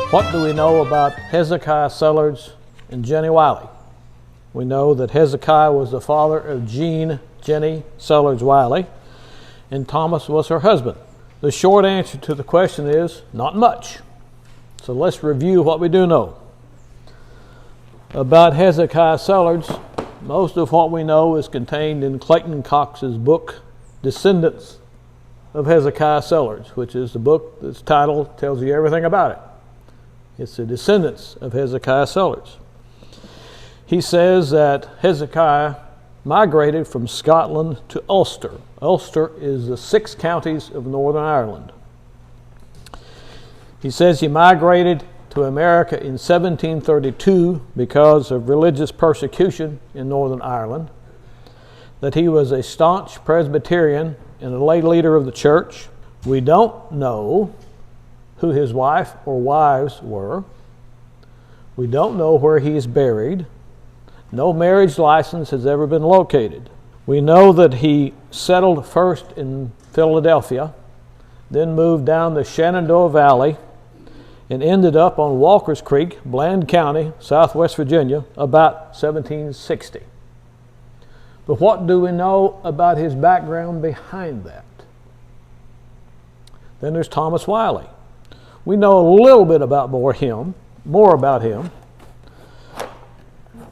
What do we know about Hezekiah Sellards and Jenny Wiley? We know that Hezekiah was the father of Jenny Sellards Wiley, and Thomas was her husband. The short answer to the question is not much. So let's review what we do know. About Hezekiah Sellards, most of what we know is contained in Clayton Cox's book, Descendants of Hezekiah Sellards, which is the book that's titled tells you everything about it. It's the descendants of Hezekiah Sellards. He says that Hezekiah migrated from Scotland to Ulster. Ulster is the 6 counties of Northern Ireland. He says he migrated to America in 1732 because of religious persecution in Northern Ireland, that he was a staunch Presbyterian and a lay leader of the church. We don't know who his wife or wives were. We don't know where he is buried. No marriage license has ever been located. We know that he settled first in Philadelphia, then moved down the Shenandoah Valley, and ended up on Walker's Creek, Bland County, Southwest Virginia, about 1760. But what do we know about his background behind that? Then there's Thomas Wiley. We know a little bit about more about him,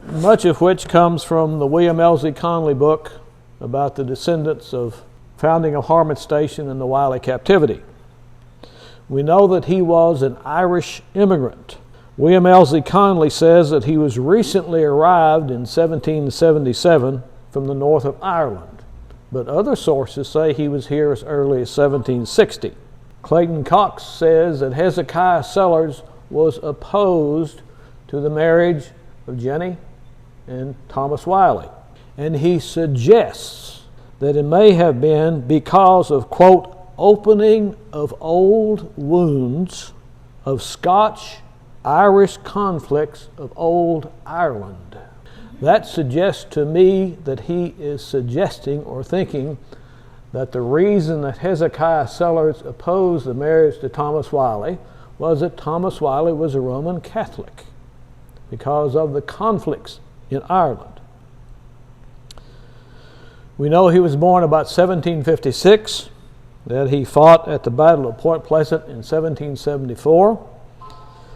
much of which comes from the William Ellerslie Conley book about the descendants of founding of Harmon Station and the Wiley captivity. We know that he was an Irish immigrant. William Ellerslie Conley says that he was recently arrived in 1777 from the north of Ireland, but other sources say he was here as early as 1760. Clayton Cox says that Hezekiah Sellards was opposed to the marriage of Jenny and Thomas Wiley, and he suggests that it may have been because of, quote, opening of old wounds of Scotch-Irish conflicts of old Ireland. That suggests to me that he is suggesting or thinking that the reason that Hezekiah Sellards opposed the marriage to Thomas Wiley was that Thomas Wiley was a Roman Catholic because of the conflicts in Ireland. We know he was born about 1756, that he fought at the Battle of Point Pleasant in 1774,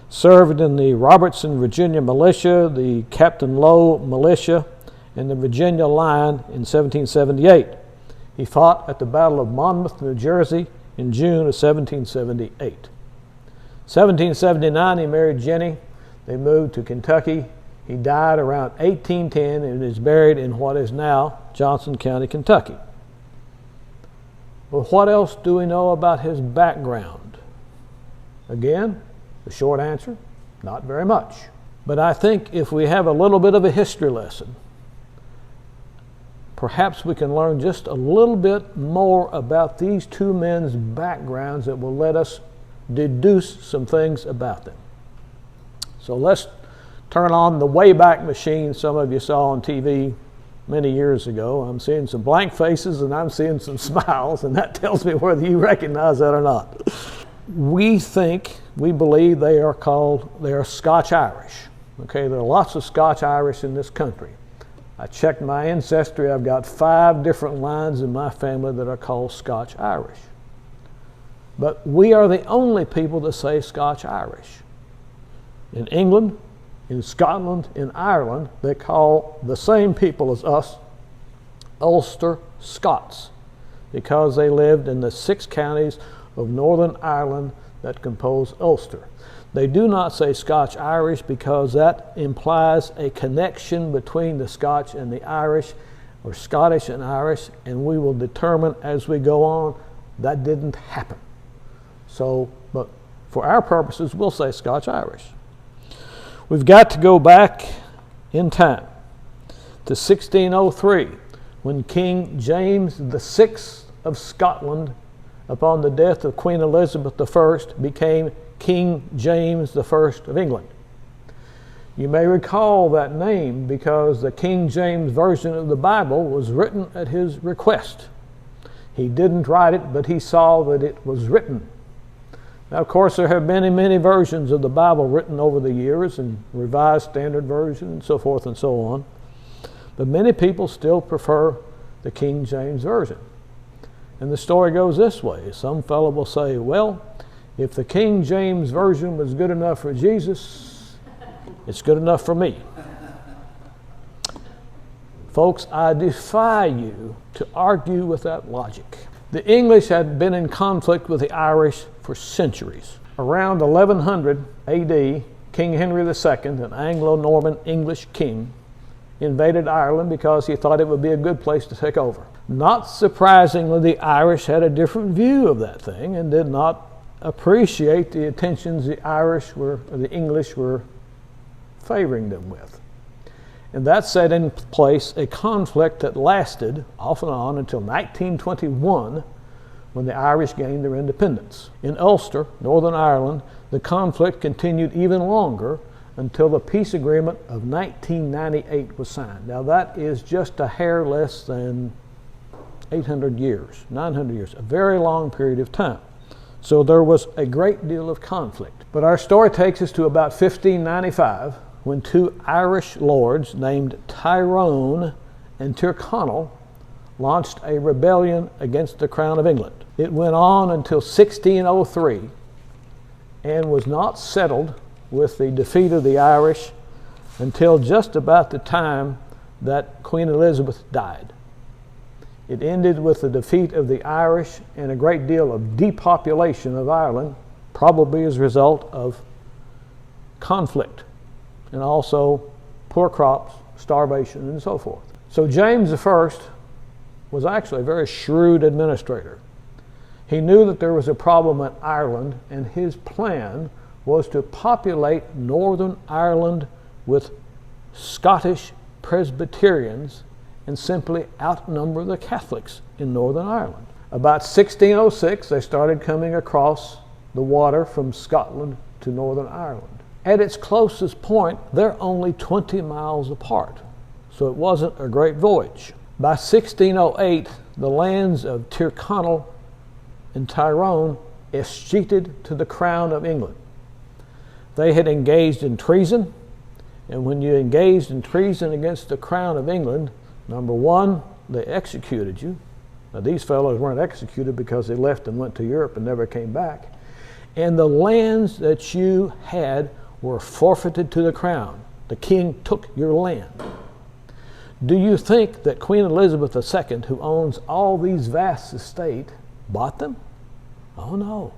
served in the Robertson, Virginia militia, the Captain Lowe militia, and the Virginia Line in 1778. He fought at the Battle of Monmouth, New Jersey in June of 1778. 1779, he married Jenny. They moved to Kentucky. He died around 1810 and is buried in what is now Johnson County, Kentucky. But what else do we know about his background? Again, the short answer, not very much. But I think if we have a little bit of a history lesson, perhaps we can learn just a little bit more about these two men's backgrounds that will let us deduce some things about them. So let's turn on the Wayback Machine some of you saw on TV many years ago. I'm seeing some blank faces and I'm seeing some smiles, and that tells me whether you recognize that or not. We believe they are Scotch-Irish. Okay, there are lots of Scotch-Irish in this country. I checked my ancestry. I've got 5 different lines in my family that are called Scotch-Irish. But we are the only people that say Scotch-Irish. In England, in Scotland, in Ireland, they call the same people as us Ulster Scots because they lived in the 6 counties of Northern Ireland that compose Ulster. They do not say Scotch-Irish because that implies a connection between the Scotch and the Irish, or Scottish and Irish, and we will determine as we go on that didn't happen. So, but for our purposes, we'll say Scotch-Irish. We've got to go back in time to 1603 when King James VI of Scotland, upon the death of Queen Elizabeth I, became King James I of England. You may recall that name because the King James Version of the Bible was written at his request. He didn't write it, but he saw that it was written. Now, of course, there have been many versions of the Bible written over the years, and Revised Standard Version and so forth and so on. But many people still prefer the King James Version. And the story goes this way. Some fellow will say, well, if the King James Version was good enough for Jesus, it's good enough for me. Folks, I defy you to argue with that logic. The English had been in conflict with the Irish for centuries. Around 1100 AD, King Henry II, an Anglo-Norman English king, invaded Ireland because he thought it would be a good place to take over. Not surprisingly, the Irish had a different view of that thing and did not appreciate the attentions the English were favoring them with. And that set in place a conflict that lasted off and on until 1921, when the Irish gained their independence. In Ulster, Northern Ireland, the conflict continued even longer until the peace agreement of 1998 was signed. Now that is just a hair less than 800 years, 900 years, a very long period of time. So there was a great deal of conflict. But our story takes us to about 1595, when two Irish lords named Tyrone and Tyrconnell launched a rebellion against the Crown of England. It went on until 1603 and was not settled with the defeat of the Irish until just about the time that Queen Elizabeth died. It ended with the defeat of the Irish and a great deal of depopulation of Ireland, probably as a result of conflict and also poor crops, starvation, and so forth. So James I was actually a very shrewd administrator. He knew that there was a problem in Ireland, and his plan was to populate Northern Ireland with Scottish Presbyterians and simply outnumber the Catholics in Northern Ireland. About 1606, they started coming across the water from Scotland to Northern Ireland. At its closest point, they're only 20 miles apart, so it wasn't a great voyage. By 1608, the lands of Tyrconnell and Tyrone escheated to the Crown of England. They had engaged in treason, and when you engaged in treason against the Crown of England, number one, they executed you. Now these fellows weren't executed because they left and went to Europe and never came back. And the lands that you had were forfeited to the Crown. The king took your land. Do you think that Queen Elizabeth II, who owns all these vast estates, bought them? Oh no.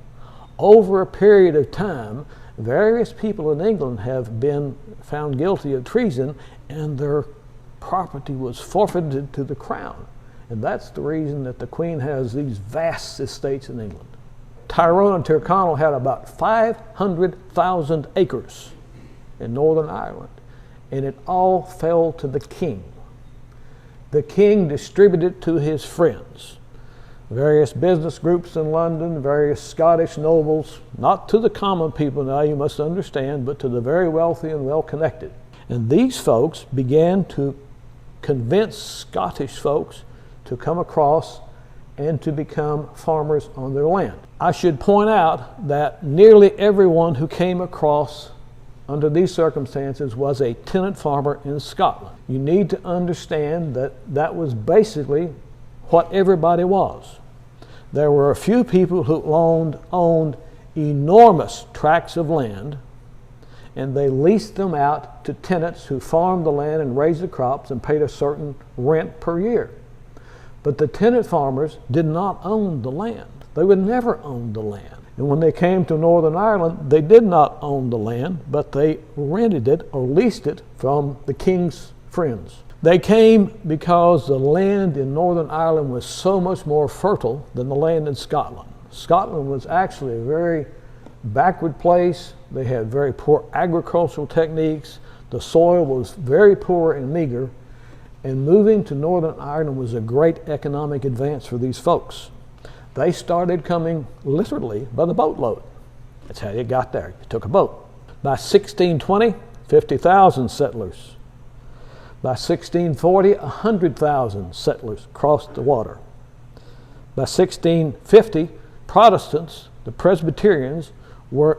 Over a period of time, various people in England have been found guilty of treason, and their property was forfeited to the Crown. And that's the reason that the Queen has these vast estates in England. Tyrone and Tyrconnell had about 500,000 acres in Northern Ireland, and it all fell to the king. The king distributed it to his friends, various business groups in London, various Scottish nobles, not to the common people now, you must understand, but to the very wealthy and well-connected. And these folks began to convince Scottish folks to come across and to become farmers on their land. I should point out that nearly everyone who came across under these circumstances was a tenant farmer in Scotland. You need to understand that that was basically what everybody was. There were a few people who owned enormous tracts of land, and they leased them out to tenants who farmed the land and raised the crops and paid a certain rent per year. But the tenant farmers did not own the land. They would never own the land. And when they came to Northern Ireland, they did not own the land, but they rented it or leased it from the king's friends. They came because the land in Northern Ireland was so much more fertile than the land in Scotland. Scotland was actually a very backward place. They had very poor agricultural techniques. The soil was very poor and meager. And moving to Northern Ireland was a great economic advance for these folks. They started coming literally by the boatload. That's how you got there. You took a boat. By 1620, 50,000 settlers. By 1640, 100,000 settlers crossed the water. By 1650, Protestants, the Presbyterians, were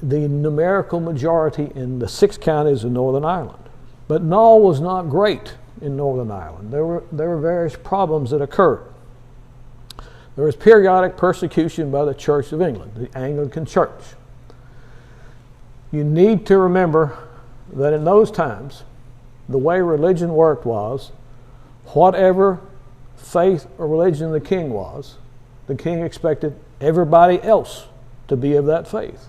the numerical majority in the 6 counties of Northern Ireland. But all was not great in Northern Ireland. There were various problems that occurred. There was periodic persecution by the Church of England, the Anglican Church. You need to remember that in those times, the way religion worked was, whatever faith or religion the king was, the king expected everybody else to be of that faith.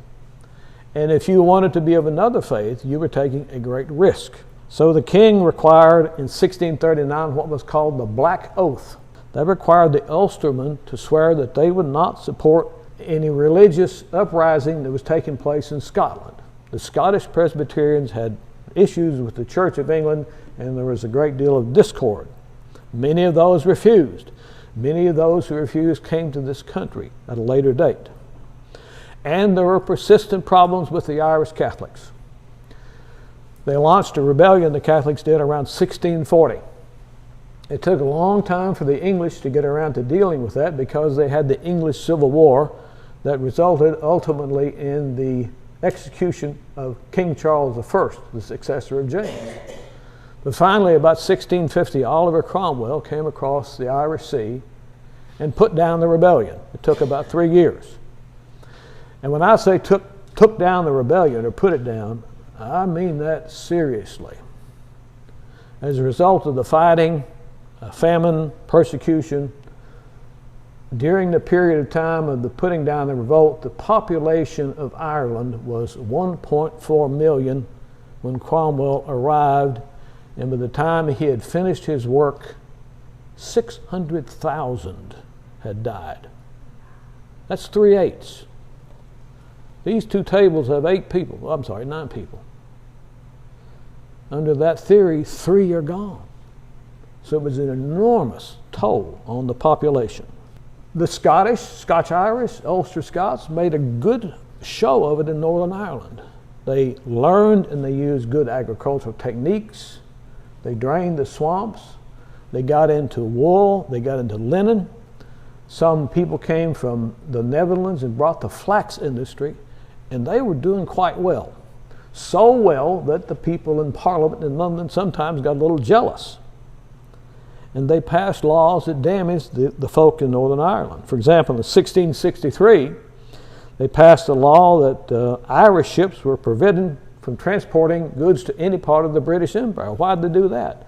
And if you wanted to be of another faith, you were taking a great risk. So the king required in 1639 what was called the Black Oath. That required the Ulstermen to swear that they would not support any religious uprising that was taking place in Scotland. The Scottish Presbyterians had issues with the Church of England, and there was a great deal of discord. Many of those refused. Many of those who refused came to this country at a later date. And there were persistent problems with the Irish Catholics. They launched a rebellion, the Catholics did, around 1640. It took a long time for the English to get around to dealing with that because they had the English Civil War that resulted ultimately in the execution of King Charles I, the successor of James. But finally, about 1650, Oliver Cromwell came across the Irish Sea and put down the rebellion. It took about 3 years. And when I say took down the rebellion or put it down, I mean that seriously. As a result of the fighting, famine, persecution, during the period of time of the putting down the revolt, the population of Ireland was 1.4 million when Cromwell arrived, and by the time he had finished his work, 600,000 had died. That's 3/8. These two tables have 9 people. Under that theory, 3 are gone. So it was an enormous toll on the population. The Scottish, Scotch-Irish, Ulster Scots made a good show of it in Northern Ireland. They learned and they used good agricultural techniques. They drained the swamps. They got into wool. They got into linen. Some people came from the Netherlands and brought the flax industry, and they were doing quite well. So well that the people in Parliament in London sometimes got a little jealous. And they passed laws that damaged the folk in Northern Ireland. For example, in 1663, they passed a law that Irish ships were forbidden from transporting goods to any part of the British Empire. Why did they do that?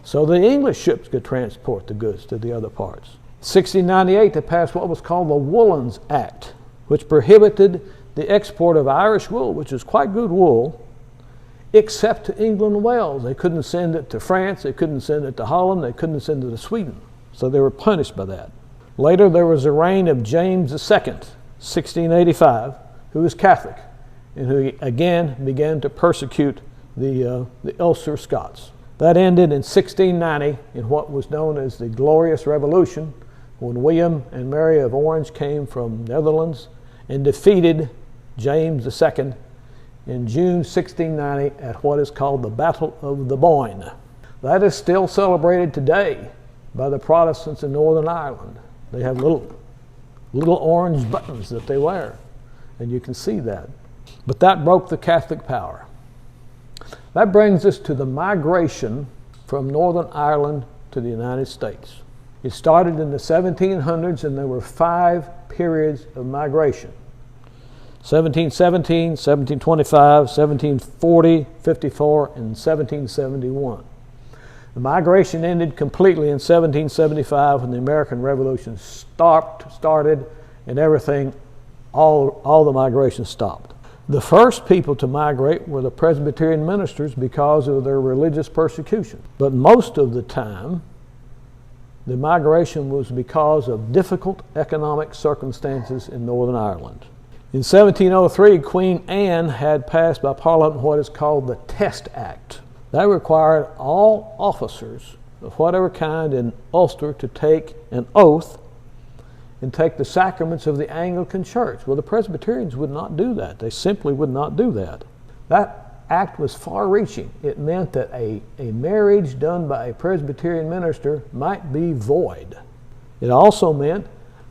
So the English ships could transport the goods to the other parts. 1698, they passed what was called the Woollands Act, which prohibited the export of Irish wool, which is quite good wool, except to England and Wales. They couldn't send it to France, they couldn't send it to Holland, they couldn't send it to Sweden. So they were punished by that. Later there was the reign of James II, 1685, who was Catholic, and who again began to persecute the Ulster Scots. That ended in 1690 in what was known as the Glorious Revolution, when William and Mary of Orange came from Netherlands and defeated James II in June 1690 at what is called the Battle of the Boyne. That is still celebrated today by the Protestants in Northern Ireland. They have little orange buttons that they wear, and you can see that. But that broke the Catholic power. That brings us to the migration from Northern Ireland to the United States. It started in the 1700s, and there were 5 periods of migration. 1717, 1725, 1740, 54, and 1771. The migration ended completely in 1775 when the American Revolution started, and everything, all the migration stopped. The first people to migrate were the Presbyterian ministers because of their religious persecution. But most of the time, the migration was because of difficult economic circumstances in Northern Ireland. In 1703, Queen Anne had passed by Parliament what is called the Test Act. That required all officers of whatever kind in Ulster to take an oath and take the sacraments of the Anglican Church. Well, the Presbyterians would not do that. They simply would not do that. That act was far-reaching. It meant that a marriage done by a Presbyterian minister might be void. It also meant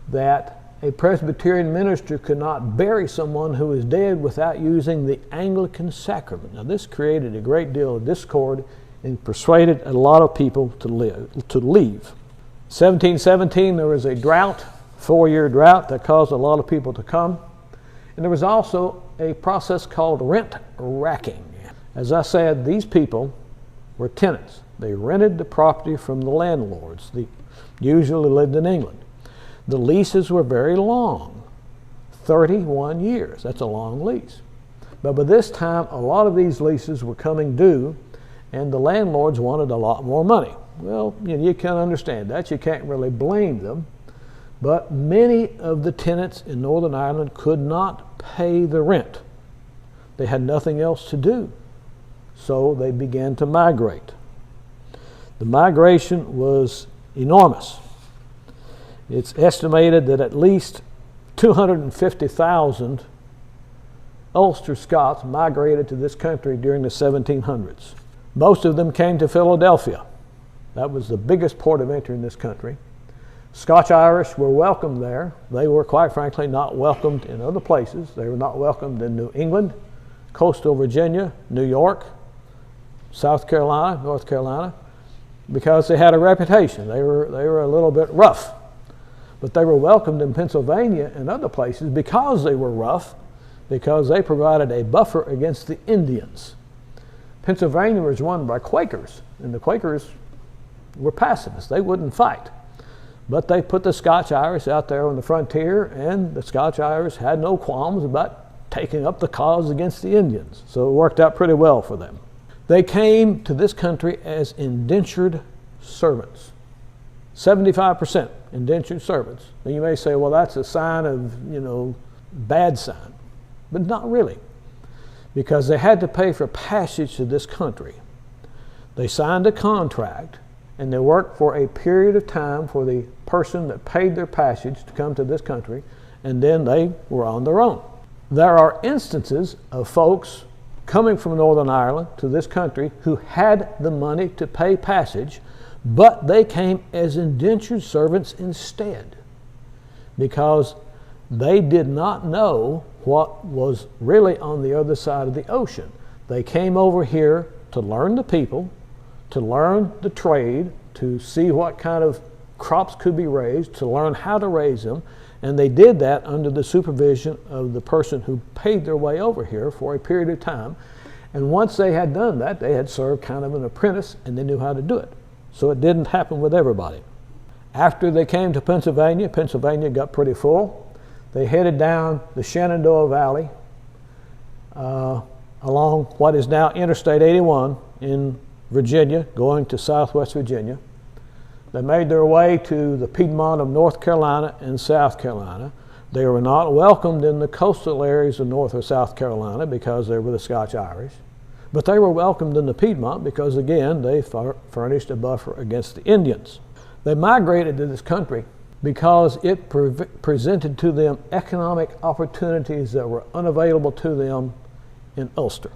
that a Presbyterian minister could not bury someone who was dead without using the Anglican sacrament. Now this created a great deal of discord and persuaded a lot of people to leave. 1717 there was a drought, 4-year drought that caused a lot of people to come. And there was also a process called rent racking. As I said, these people were tenants. They rented the property from the landlords. They usually lived in England. The leases were very long, 31 years. That's a long lease. But by this time, a lot of these leases were coming due, and the landlords wanted a lot more money. Well, you can understand that. You can't really blame them. But many of the tenants in Northern Ireland could not pay the rent. They had nothing else to do. So they began to migrate. The migration was enormous. It's estimated that at least 250,000 Ulster Scots migrated to this country during the 1700s. Most of them came to Philadelphia. That was the biggest port of entry in this country. Scotch-Irish were welcomed there. They were, quite frankly, not welcomed in other places. They were not welcomed in New England, coastal Virginia, New York, South Carolina, North Carolina, because they had a reputation. They were a little bit rough. But they were welcomed in Pennsylvania and other places because they were rough, because they provided a buffer against the Indians. Pennsylvania was run by Quakers, and the Quakers were pacifists. They wouldn't fight. But they put the Scotch-Irish out there on the frontier, and the Scotch-Irish had no qualms about taking up the cause against the Indians. So it worked out pretty well for them. They came to this country as indentured servants. 75% indentured servants. Now you may say, well, that's a sign of, bad sign. But not really. Because they had to pay for passage to this country. They signed a contract, and they worked for a period of time for the person that paid their passage to come to this country, and then they were on their own. There are instances of folks coming from Northern Ireland to this country who had the money to pay passage, but they came as indentured servants instead because they did not know what was really on the other side of the ocean. They came over here to learn the people, to learn the trade, to see what kind of crops could be raised, to learn how to raise them, and they did that under the supervision of the person who paid their way over here for a period of time. And once they had done that, they had served kind of an apprentice, and they knew how to do it. So it didn't happen with everybody. After they came to Pennsylvania, Pennsylvania got pretty full. They headed down the Shenandoah Valley along what is now Interstate 81 in Virginia, going to Southwest Virginia. They made their way to the Piedmont of North Carolina and South Carolina. They were not welcomed in the coastal areas of North or South Carolina because they were the Scotch-Irish. But they were welcomed in the Piedmont because, again, they furnished a buffer against the Indians. They migrated to this country because it presented to them economic opportunities that were unavailable to them in Ulster.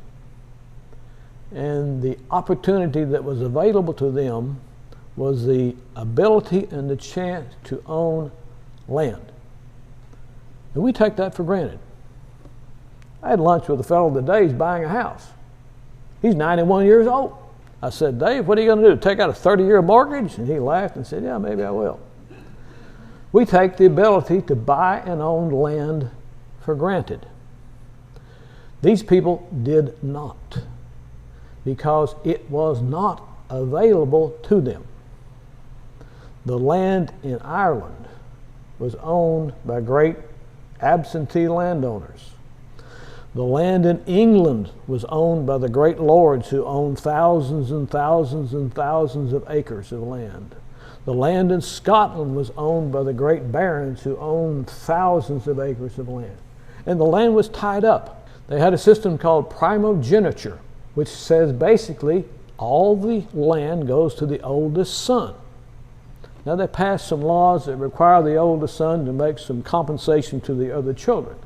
And the opportunity that was available to them was the ability and the chance to own land. And we take that for granted. I had lunch with a fellow today. He's buying a house. He's 91 years old. I said, Dave, what are you going to do? Take out a 30-year mortgage? And he laughed and said, yeah, maybe I will. We take the ability to buy and own land for granted. These people did not, because it was not available to them. The land in Ireland was owned by great absentee landowners. The land in England was owned by the great lords who owned thousands and thousands and thousands of acres of land. The land in Scotland was owned by the great barons who owned thousands of acres of land. And the land was tied up. They had a system called primogeniture, which says basically all the land goes to the oldest son. Now they passed some laws that require the oldest son to make some compensation to the other children.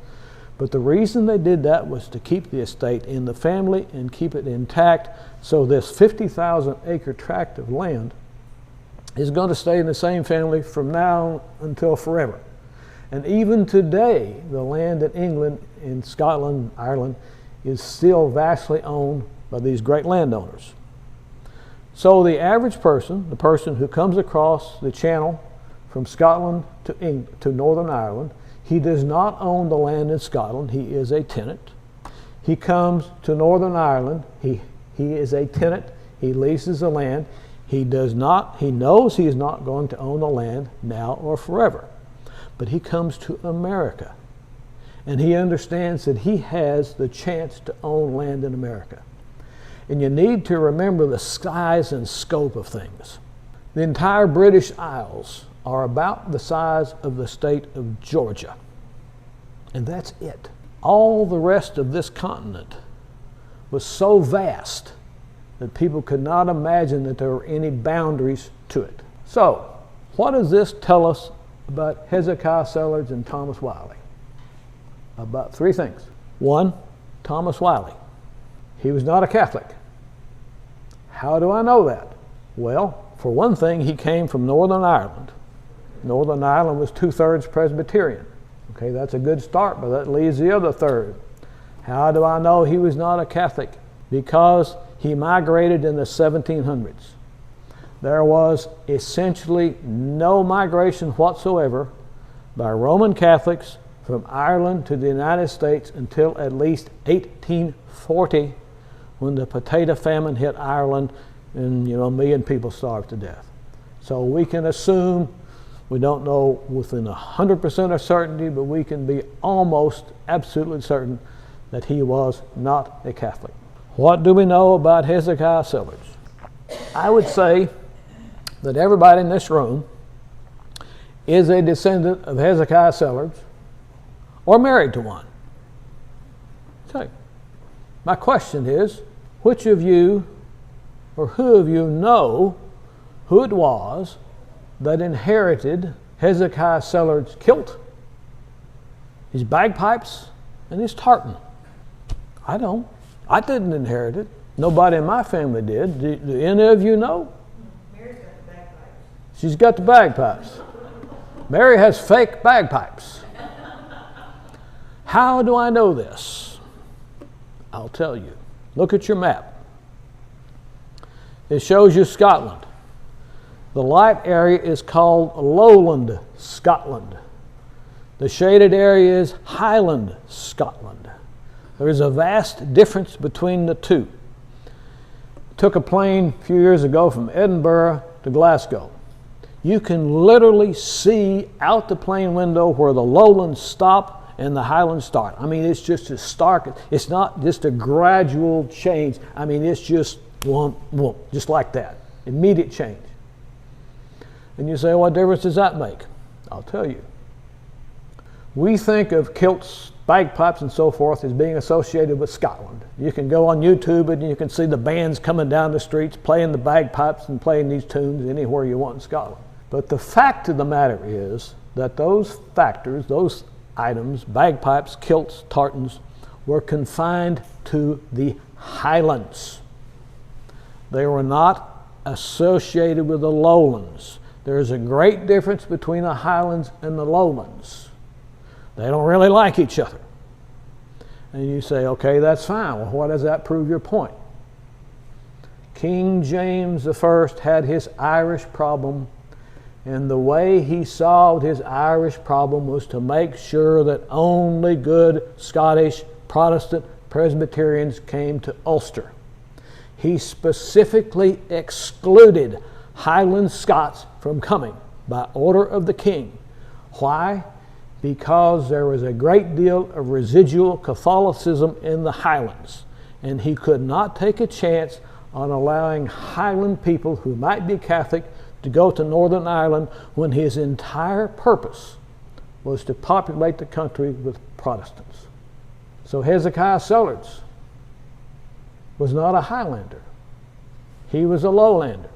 But the reason they did that was to keep the estate in the family and keep it intact, so this 50,000 acre tract of land is going to stay in the same family from now until forever. And even today, the land in England, in Scotland, Ireland, is still vastly owned by these great landowners. So the average person, the person who comes across the channel from Scotland to Northern Ireland, he does not own the land in Scotland. He is a tenant. He comes to Northern Ireland. He is a tenant. He leases the land. He knows he is not going to own the land now or forever. But he comes to America. And he understands that he has the chance to own land in America. And you need to remember the size and scope of things. The entire British Isles are about the size of the state of Georgia. And that's it. All the rest of this continent was so vast that people could not imagine that there were any boundaries to it. So, what does this tell us about Hezekiah Sellards and Thomas Wiley? About three things. One, Thomas Wiley. He was not a Catholic. How do I know that? Well, for one thing, he came from Northern Ireland. Northern Ireland was 2/3 Presbyterian. Okay, that's a good start, but that leaves the other third. How do I know he was not a Catholic? Because he migrated in the 1700s. There was essentially no migration whatsoever by Roman Catholics from Ireland to the United States until at least 1840, when the potato famine hit Ireland and 1 million people starved to death. So we can assume, we don't know within 100% of certainty, but we can be almost absolutely certain that he was not a Catholic. What do we know about Hezekiah Sellards? I would say that everybody in this room is a descendant of Hezekiah Sellards or married to one. Okay. My question is, which of you or who of you know who it was that inherited Hezekiah Sellards' kilt, his bagpipes, and his tartan? I don't. I didn't inherit it. Nobody in my family did. Do any of you know? Mary's got the bagpipes. She's got the bagpipes. Mary has fake bagpipes. How do I know this? I'll tell you. Look at your map. It shows you Scotland. The light area is called Lowland Scotland. The shaded area is Highland Scotland. There is a vast difference between the two. I took a plane a few years ago from Edinburgh to Glasgow. You can literally see out the plane window where the lowlands stop and the highlands start. I mean, it's just as stark. It's not just a gradual change. I mean, it's just whoomp, whoomp, just like that. Immediate change. And you say, what difference does that make? I'll tell you. We think of kilts, bagpipes, and so forth as being associated with Scotland. You can go on YouTube and you can see the bands coming down the streets playing the bagpipes and playing these tunes anywhere you want in Scotland. But the fact of the matter is that those factors, those items, bagpipes, kilts, tartans, were confined to the Highlands. They were not associated with the lowlands. There is a great difference between the Highlands and the lowlands. They don't really like each other. And you say, okay, that's fine. Well, what does that prove your point? King James I had his Irish problem, and the way he solved his Irish problem was to make sure that only good Scottish Protestant Presbyterians came to Ulster. He specifically excluded Highland Scots from coming by order of the king. Why? Because there was a great deal of residual Catholicism in the Highlands, and he could not take a chance on allowing Highland people who might be Catholic to go to Northern Ireland when his entire purpose was to populate the country with Protestants. So Hezekiah Sellards was not a Highlander. He was a lowlander.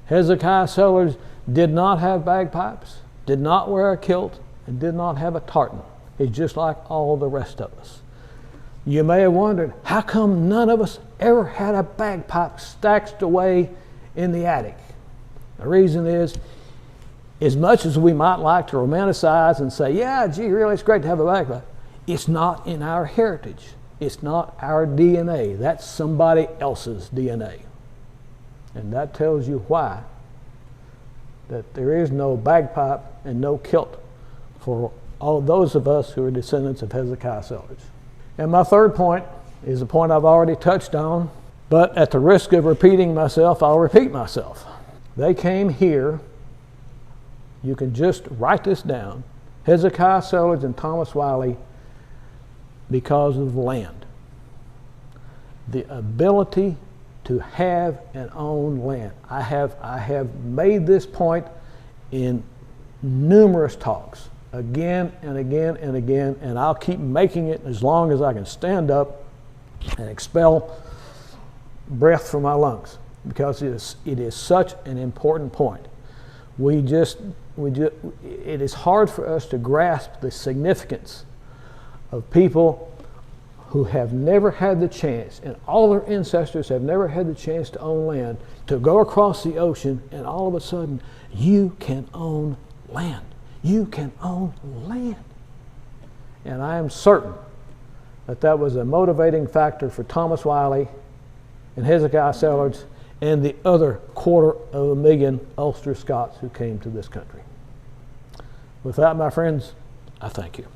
Hezekiah Sellards did not have bagpipes, did not wear a kilt, and did not have a tartan. He's just like all the rest of us. You may have wondered, how come none of us ever had a bagpipe stashed away in the attic? The reason is, as much as we might like to romanticize and say, yeah, gee, really, it's great to have a bagpipe, it's not in our heritage. It's not our DNA. That's somebody else's DNA. And that tells you why that there is no bagpipe and no kilt for all those of us who are descendants of Hezekiah Sellards. And my third point is a point I've already touched on, but at the risk of repeating myself, I'll repeat myself. They came here, you can just write this down, Hezekiah Sellards and Thomas Wiley, because of land. The ability to have and own land. I have made this point in numerous talks, again and again and again, and I'll keep making it as long as I can stand up and expel breath from my lungs, because it is such an important point. It is hard for us to grasp the significance of people who have never had the chance, and all their ancestors have never had the chance to own land, to go across the ocean, and all of a sudden, you can own land. You can own land. And I am certain that that was a motivating factor for Thomas Wiley and Hezekiah Sellards and the other 250,000 Ulster Scots who came to this country. With that, my friends, I thank you.